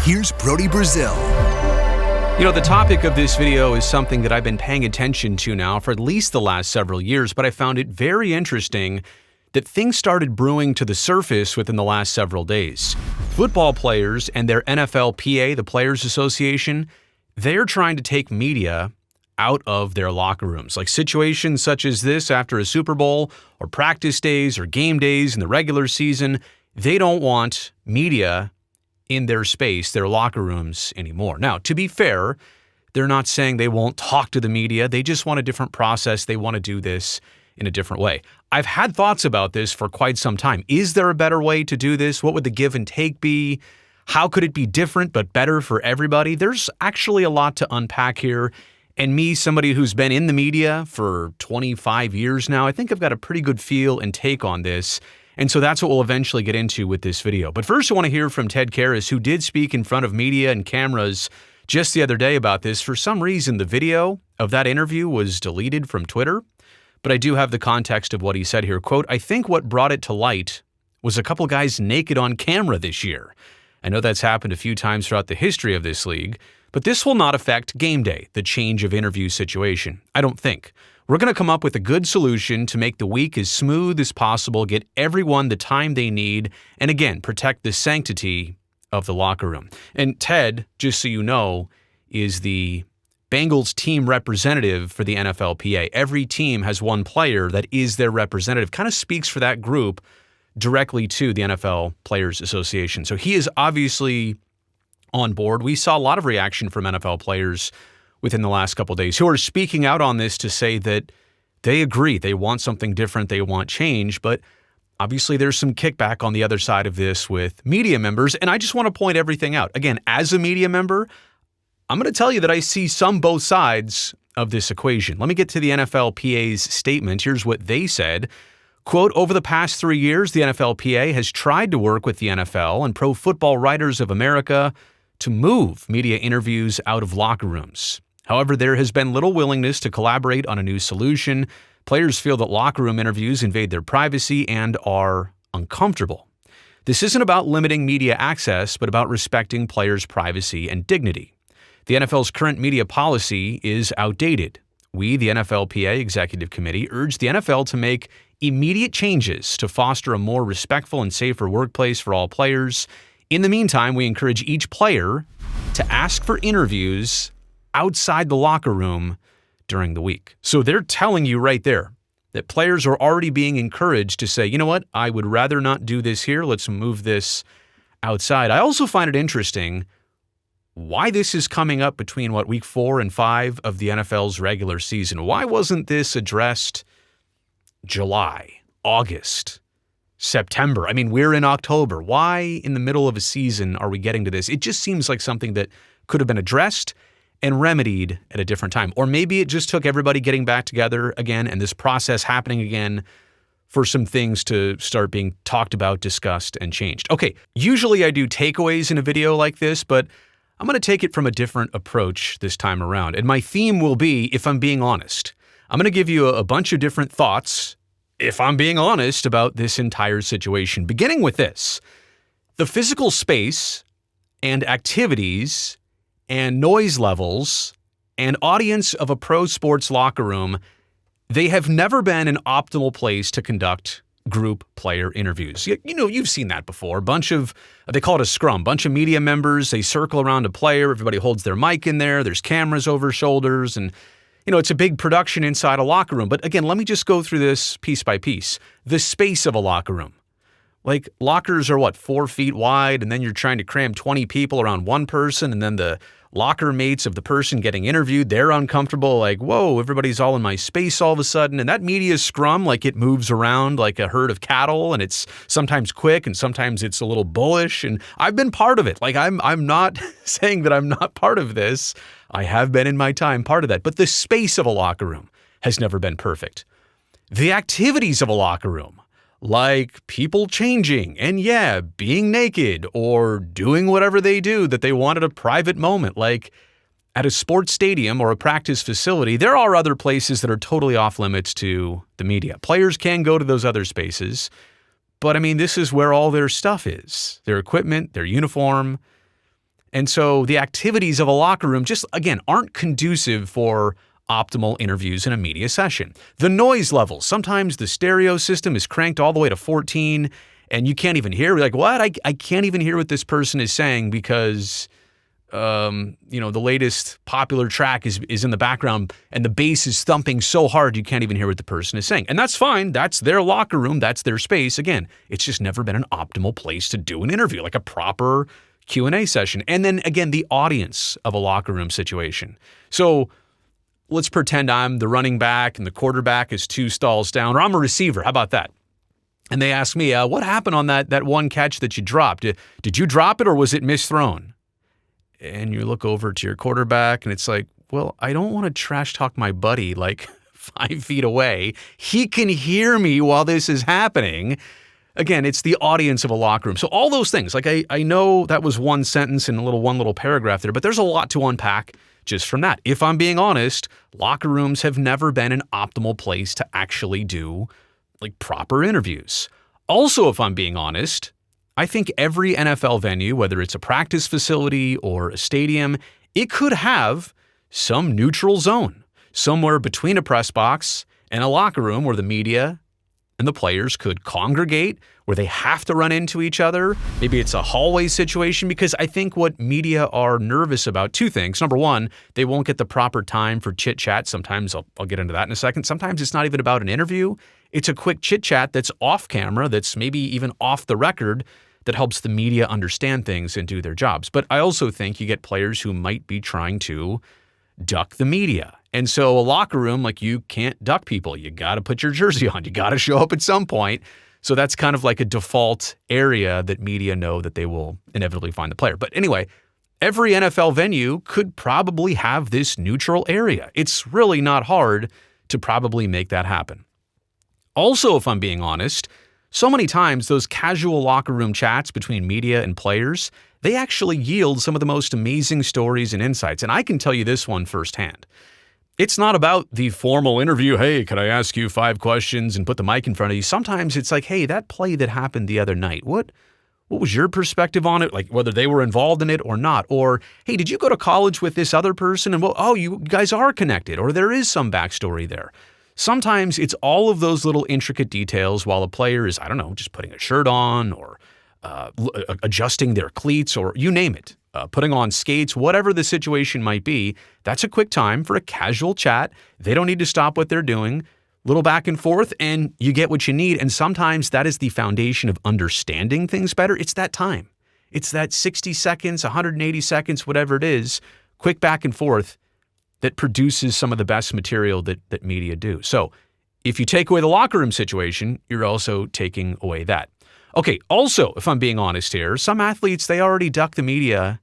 here's Brody Brazil. You know, the topic of this video is something that I've been paying attention to now for at least the last several years, but I found it very interesting that things started brewing to the surface within the last several days. Football players and their NFLPA, the Players Association, they're trying to take media out of their locker rooms. Like situations such as this after a Super Bowl or practice days or game days in the regular season, they don't want media in their space, their locker rooms anymore. Now, to be fair, they're not saying they won't talk to the media. They just want a different process. They want to do this in a different way. I've had thoughts about this for quite some time. Is there a better way to do this? What would the give and take be? How could it be different but better for everybody? There's actually a lot to unpack here. And me, somebody who's been in the media for 25 years now, I think I've got a pretty good feel and take on this. And so that's what we'll eventually get into with this video. But first, I want to hear from Ted Karras, who did speak in front of media and cameras just the other day about this. For some reason, the video of that interview was deleted from Twitter. But I do have the context of what he said here. Quote, "I think what brought it to light was a couple guys naked on camera this year. I know that's happened a few times throughout the history of this league, but this will not affect game day, the change of interview situation. I don't think. We're going to come up with a good solution to make the week as smooth as possible, get everyone the time they need, and again, protect the sanctity of the locker room." And Ted, just so you know, is the Bengals team representative for the NFLPA. Every team has one player that is their representative. Kind of speaks for that group directly to the NFL Players Association. So he is obviously on board. We saw a lot of reaction from NFL players within the last couple of days who are speaking out on this to say that they agree. They want something different. They want change. But obviously there's some kickback on the other side of this with media members. And I just want to point everything out. Again, as a media member, I'm going to tell you that I see both sides of this equation. Let me get to the NFLPA's statement. Here's what they said. Quote, "Over the past 3 years, the NFLPA has tried to work with the NFL and Pro Football Writers of America to move media interviews out of locker rooms. However, there has been little willingness to collaborate on a new solution. Players feel that locker room interviews invade their privacy and are uncomfortable. This isn't about limiting media access, but about respecting players' privacy and dignity. The NFL's current media policy is outdated. We, the NFLPA Executive Committee, urge the NFL to make immediate changes to foster a more respectful and safer workplace for all players. In the meantime, we encourage each player to ask for interviews outside the locker room during the week." So they're telling you right there that players are already being encouraged to say, you know what, I would rather not do this here. Let's move this outside. I also find it interesting why this is coming up between, week 4 and 5 of the NFL's regular season. Why wasn't this addressed July, August, September? I mean, we're in October. Why in the middle of a season are we getting to this? It just seems like something that could have been addressed and remedied at a different time. Or maybe it just took everybody getting back together again and this process happening again for some things to start being talked about, discussed, and changed. Okay, usually I do takeaways in a video like this, but I'm going to take it from a different approach this time around. And my theme will be, if I'm being honest. I'm going to give you a bunch of different thoughts, if I'm being honest, about this entire situation. Beginning with this, the physical space and activities and noise levels and audience of a pro sports locker room, they have never been an optimal place to conduct group player interviews. You know, you've seen that before. They call it a scrum. Bunch of media members, they circle around a player. Everybody holds their mic in there. There's cameras over shoulders. And, you know, it's a big production inside a locker room. But again, let me just go through this piece by piece. The space of a locker room. Like, lockers are 4 feet wide, and then you're trying to cram 20 people around one person, and then the locker mates of the person getting interviewed, they're uncomfortable, like, whoa, everybody's all in my space all of a sudden. And that media scrum, it moves around like a herd of cattle, and it's sometimes quick and sometimes it's a little bullish. And I've been part of it. I'm not saying that I'm not part of this. I have been in my time part of that. But the space of a locker room has never been perfect. The activities of a locker room, like people changing and being naked or doing whatever they do that they want at a private moment, like at a sports stadium or a practice facility. There are other places that are totally off limits to the media. Players can go to those other spaces, but I mean, this is where all their stuff is, their equipment, their uniform. And so the activities of a locker room just, again, aren't conducive for optimal interviews in a media session. The noise levels. Sometimes the stereo system is cranked all the way to 14 and you can't even hear. You're like, what? I can't even hear what this person is saying because, the latest popular track is in the background and the bass is thumping so hard you can't even hear what the person is saying. And that's fine. That's their locker room. That's their space. Again, it's just never been an optimal place to do an interview, like a proper Q&A session. And then again, the audience of a locker room situation. So let's pretend I'm the running back and the quarterback is 2 stalls down, or I'm a receiver. How about that? And they ask me, what happened on that one catch that you dropped? Did you drop it or was it misthrown? And you look over to your quarterback and it's like, well, I don't want to trash talk my buddy like 5 feet away. He can hear me while this is happening. Again, it's the audience of a locker room. So all those things, like I know that was one sentence and one little paragraph there, but there's a lot to unpack just from that. If I'm being honest, locker rooms have never been an optimal place to actually do like proper interviews. Also, if I'm being honest, I think every NFL venue, whether it's a practice facility or a stadium, it could have some neutral zone, somewhere between a press box and a locker room where the media and the players could congregate, where they have to run into each other. Maybe it's a hallway situation, because I think what media are nervous about, 2 things. Number one, they won't get the proper time for chit chat. Sometimes I'll get into that in a second. Sometimes it's not even about an interview. It's a quick chit chat that's off camera, that's maybe even off the record, that helps the media understand things and do their jobs. But I also think you get players who might be trying to duck the media. And so a locker room, like, you can't duck people. You got to put your jersey on. You got to show up at some point. So that's kind of like a default area that media know that they will inevitably find the player. But anyway, every NFL venue could probably have this neutral area. It's really not hard to probably make that happen. Also, if I'm being honest, so many times those casual locker room chats between media and players, they actually yield some of the most amazing stories and insights. And I can tell you this one firsthand. It's not about the formal interview. Hey, can I ask you 5 questions and put the mic in front of you? Sometimes it's like, hey, that play that happened the other night, what was your perspective on it? Like, whether they were involved in it or not. Or, hey, did you go to college with this other person? And you guys are connected, or there is some backstory there. Sometimes it's all of those little intricate details while a player is, just putting a shirt on or adjusting their cleats, or you name it, putting on skates, whatever the situation might be. That's a quick time for a casual chat. They don't need to stop what they're doing. Little back and forth, and you get what you need. And sometimes that is the foundation of understanding things better. It's that time. It's that 60 seconds, 180 seconds, whatever it is, quick back and forth, that produces some of the best material that media do. So if you take away the locker room situation, you're also taking away that. Okay, also, if I'm being honest here, some athletes, they already duck the media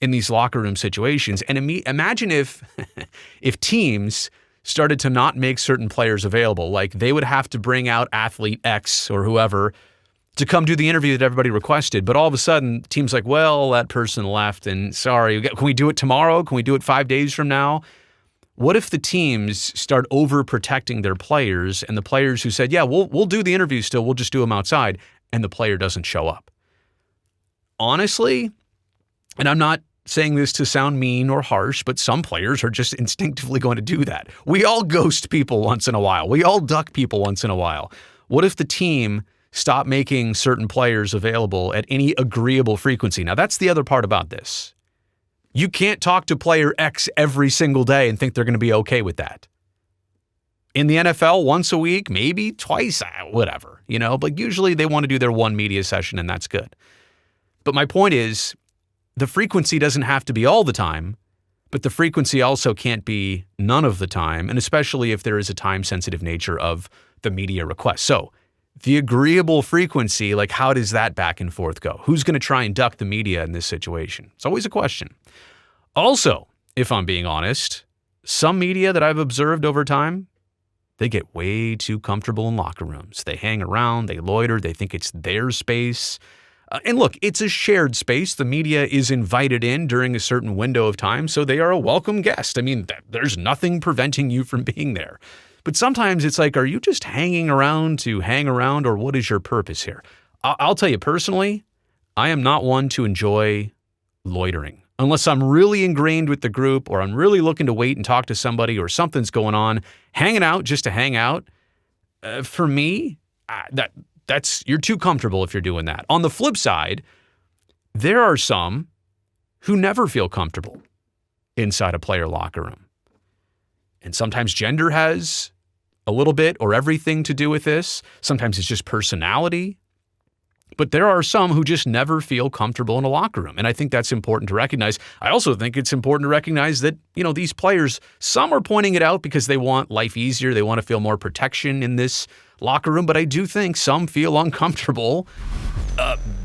in these locker room situations. And imagine if teams started to not make certain players available, like they would have to bring out athlete X or whoever to come do the interview that everybody requested. But all of a sudden, teams like, well, that person left, and sorry, can we do it tomorrow? Can we do it 5 days from now? What if the teams start overprotecting their players, and the players who said, yeah, we'll do the interview still, we'll just do them outside, and the player doesn't show up? Honestly, and I'm not saying this to sound mean or harsh, but some players are just instinctively going to do that. We all ghost people once in a while. We all duck people once in a while. What if the team stop making certain players available at any agreeable frequency? Now, that's the other part about this. You can't talk to player X every single day and think they're going to be okay with that. In the NFL, once a week, maybe twice, whatever, but usually they want to do their one media session, and that's good. But my point is, the frequency doesn't have to be all the time, but the frequency also can't be none of the time, and especially if there is a time-sensitive nature of the media request. So the agreeable frequency, like, how does that back and forth go? Who's going to try and duck the media in this situation? It's always a question. Also, if I'm being honest, some media that I've observed over time, they get way too comfortable in locker rooms. They hang around, they loiter, they think it's their space. And look, it's a shared space. The media is invited in during a certain window of time, so they are a welcome guest. I mean, there's nothing preventing you from being there. But sometimes it's like, are you just hanging around to hang around, or what is your purpose here? I'll tell you personally, I am not one to enjoy loitering. unless I'm really ingrained with the group or I'm really looking to wait and talk to somebody or something's going on, hanging out just to hang out, for me, you're too comfortable if you're doing that. On the flip side, there are some who never feel comfortable inside a player locker room. And sometimes gender has a little bit or everything to do with this. Sometimes it's just personality. But there are some who just never feel comfortable in a locker room. And I think that's important to recognize. I also think it's important to recognize that, these players, some are pointing it out because they want life easier. They want to feel more protection in this locker room. But I do think some feel uncomfortable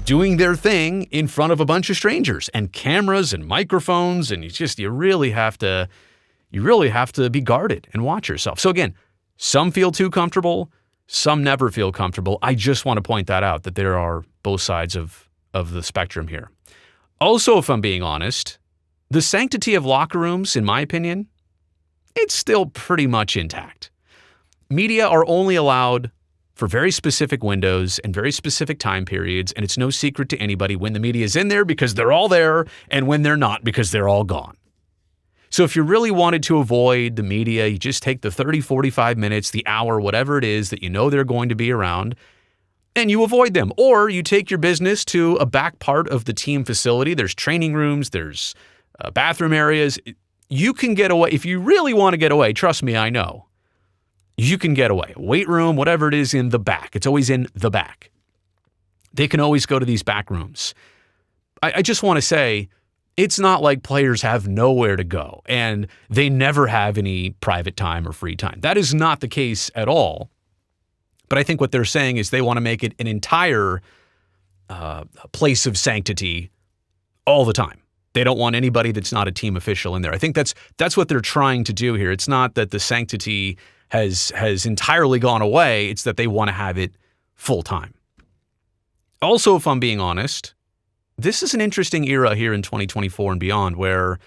doing their thing in front of a bunch of strangers and cameras and microphones. And you really have to be guarded and watch yourself. So again, some feel too comfortable. Some never feel comfortable. I just want to point that out, that there are both sides of the spectrum here. Also, if I'm being honest, the sanctity of locker rooms, in my opinion, it's still pretty much intact. Media are only allowed for very specific windows and very specific time periods, and it's no secret to anybody when the media is in there because they're all there and when they're not because they're all gone. So if you really wanted to avoid the media, you just take the 30, 45 minutes, the hour, whatever it is that they're going to be around, and you avoid them. Or you take your business to a back part of the team facility. There's training rooms, there's bathroom areas. You can get away. If you really want to get away, trust me, I know. You can get away. Weight room, whatever it is, in the back. It's always in the back. They can always go to these back rooms. I just want to say, it's not like players have nowhere to go and they never have any private time or free time. That is not the case at all. But I think what they're saying is they want to make it an entire place of sanctity all the time. They don't want anybody that's not a team official in there. I think that's what they're trying to do here. It's not that the sanctity has entirely gone away. It's that they want to have it full time. Also, if I'm being honest, this is an interesting era here in 2024 and beyond where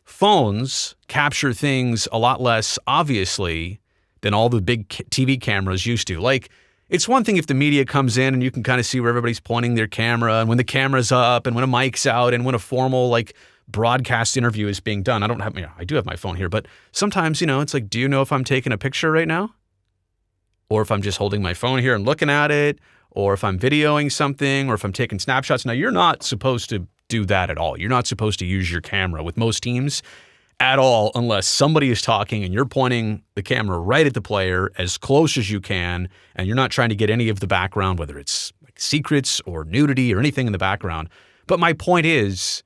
phones capture things a lot less obviously than all the big TV cameras used to. Like, it's one thing if the media comes in and you can kind of see where everybody's pointing their camera and when the camera's up and when a mic's out and when a formal broadcast interview is being done. I do have my phone here, but sometimes, it's like, do you know if I'm taking a picture right now? Or if I'm just holding my phone here and looking at it? Or if I'm videoing something, or if I'm taking snapshots. Now, you're not supposed to do that at all. You're not supposed to use your camera with most teams at all unless somebody is talking and you're pointing the camera right at the player as close as you can, and you're not trying to get any of the background, whether it's secrets or nudity or anything in the background. But my point is,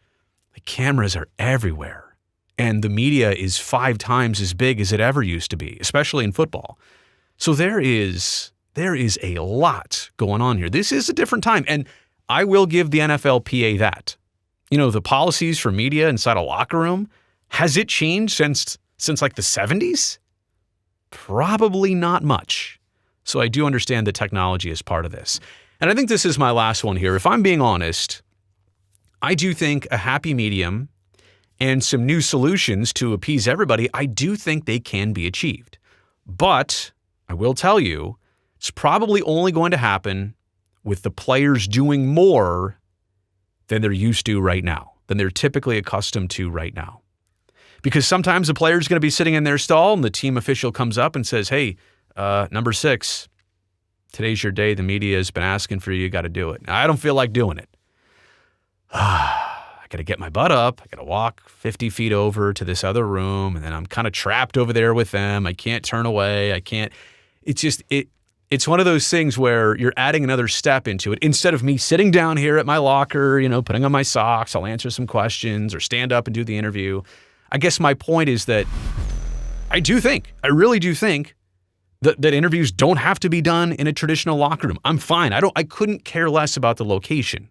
the cameras are everywhere, and the media is 5 times as big as it ever used to be, especially in football. So there is a lot going on here. This is a different time, and I will give the NFLPA that. The policies for media inside a locker room, has it changed since the 70s? Probably not much. So I do understand that technology is part of this. And I think this is my last one here. If I'm being honest, I do think a happy medium and some new solutions to appease everybody, I do think they can be achieved. But I will tell you, it's probably only going to happen with the players doing more than they're used to right now, than they're typically accustomed to right now. Because sometimes the player's going to be sitting in their stall and the team official comes up and says, hey, number 6, today's your day. The media has been asking for you. You got to do it. Now, I don't feel like doing it. I got to get my butt up. I got to walk 50 feet over to this other room, and then I'm kind of trapped over there with them. I can't turn away. I can't. It's just, it's one of those things where you're adding another step into it. Instead of me sitting down here at my locker, putting on my socks, I'll answer some questions or stand up and do the interview. I guess my point is that I really do think that interviews don't have to be done in a traditional locker room. I'm fine. I couldn't care less about the location.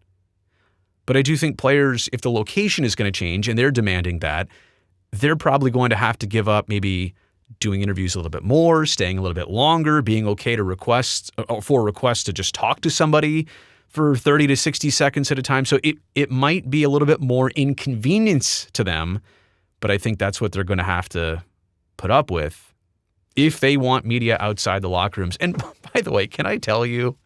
But I do think players, if the location is going to change and they're demanding that, they're probably going to have to give up maybe doing interviews a little bit more, staying a little bit longer, being okay to requests to just talk to somebody for 30 to 60 seconds at a time. So it might be a little bit more inconvenience to them, but I think that's what they're going to have to put up with if they want media outside the locker rooms. And by the way, can I tell you,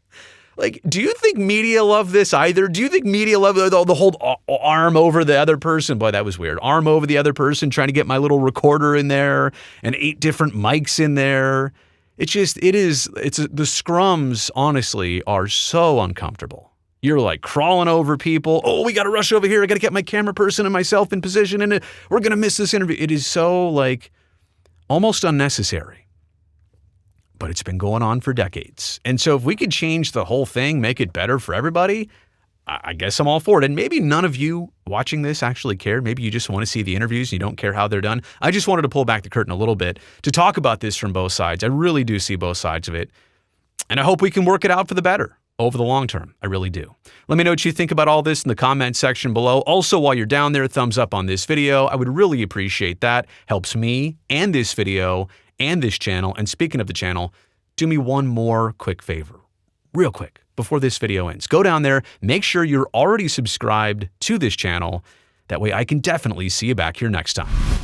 Like, do you think media love this either? Do you think media love the whole arm over the other person? Boy, that was weird. Arm over the other person, trying to get my little recorder in there and 8 different mics in there. The scrums, honestly, are so uncomfortable. You're like crawling over people. Oh, we got to rush over here. I got to get my camera person and myself in position, and we're going to miss this interview. It is so like almost unnecessary. But it's been going on for decades. And so if we could change the whole thing, make it better for everybody, I guess I'm all for it. And maybe none of you watching this actually care. Maybe you just want to see the interviews and you don't care how they're done. I just wanted to pull back the curtain a little bit to talk about this from both sides. I really do see both sides of it. And I hope we can work it out for the better over the long term. I really do. Let me know what you think about all this in the comment section below. Also, while you're down there, thumbs up on this video. I would really appreciate that. Helps me and this video and this channel. And speaking of the channel, do me one more quick favor, real quick, before this video ends. Go down there, make sure you're already subscribed to this channel. That way I can definitely see you back here next time.